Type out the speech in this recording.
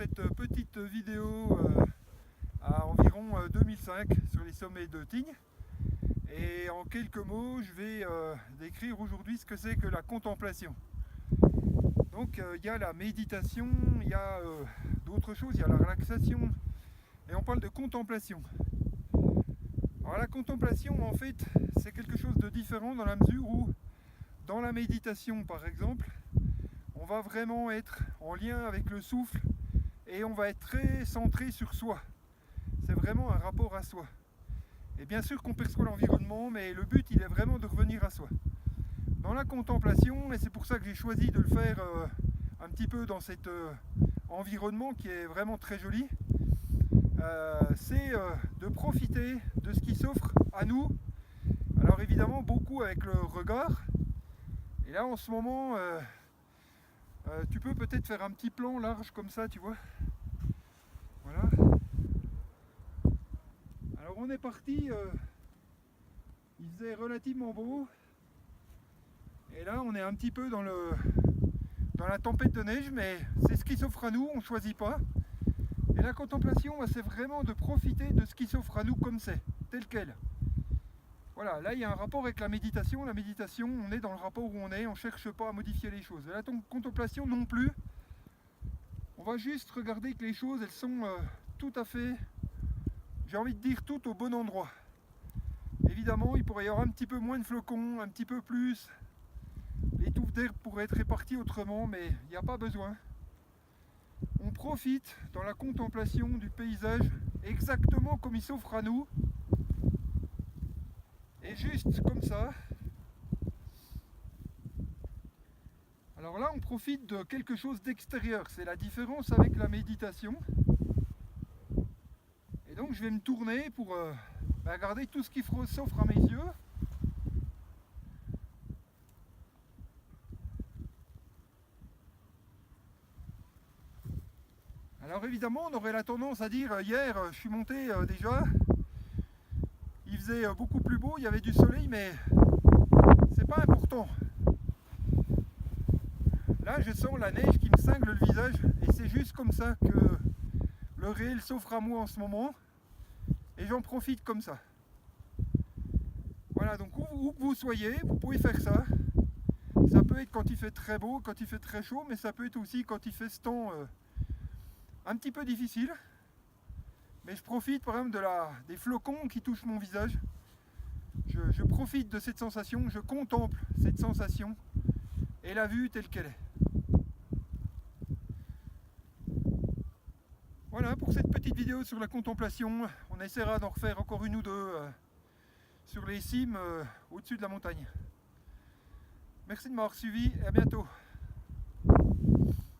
cette petite vidéo à environ 2005 sur les sommets de Tignes. Et en quelques mots, je vais décrire aujourd'hui ce que c'est que la contemplation. Donc il y a la méditation, il y a d'autres choses, il y a la relaxation, et on parle de contemplation. Alors la contemplation, en fait, c'est quelque chose de différent dans la mesure où, dans la méditation par exemple, on va vraiment être en lien avec le souffle et on va être très centré sur soi. C'est vraiment un rapport à soi. Et bien sûr qu'on perçoit l'environnement, mais le but il est vraiment de revenir à soi. Dans la contemplation, et c'est pour ça que j'ai choisi de le faire un petit peu dans cet environnement qui est vraiment très joli, c'est de profiter de ce qui s'offre à nous. Alors évidemment beaucoup avec le regard. Et là en ce moment, tu peux peut-être faire un petit plan large comme ça, tu vois. Voilà. Alors on est parti, il faisait relativement beau. Et là on est un petit peu dans la tempête de neige, mais c'est ce qui s'offre à nous, on ne choisit pas. Et la contemplation, c'est vraiment de profiter de ce qui s'offre à nous comme c'est, tel quel. Voilà, là il y a un rapport avec la méditation. La méditation, on est dans le rapport où on est, on ne cherche pas à modifier les choses. Et la contemplation non plus. On va juste regarder que les choses, elles sont tout à fait, j'ai envie de dire, toutes au bon endroit. Évidemment, il pourrait y avoir un petit peu moins de flocons, un petit peu plus. Les touffes d'herbe pourraient être réparties autrement, mais il n'y a pas besoin. On profite dans la contemplation du paysage exactement comme il s'offre à nous. Et juste comme ça. Alors là, on profite de quelque chose d'extérieur. C'est la différence avec la méditation. Et donc, je vais me tourner pour regarder tout ce qui s'offre à mes yeux. Alors évidemment, on aurait la tendance à dire, hier, je suis monté déjà, il faisait beaucoup plus beau, il y avait du soleil, mais c'est pas important. Là, je sens la neige qui me cingle le visage, et c'est juste comme ça que le réel s'offre à moi en ce moment, et j'en profite comme ça. Voilà, donc où que vous soyez, vous pouvez faire ça. Ça peut être quand il fait très beau, quand il fait très chaud, mais ça peut être aussi quand il fait ce temps un petit peu difficile. Mais je profite par exemple des flocons qui touchent mon visage. Je profite de cette sensation, je contemple cette sensation et la vue telle qu'elle est. Voilà pour cette petite vidéo sur la contemplation. On essaiera d'en refaire encore une ou deux sur les cimes au-dessus de la montagne. Merci de m'avoir suivi et à bientôt.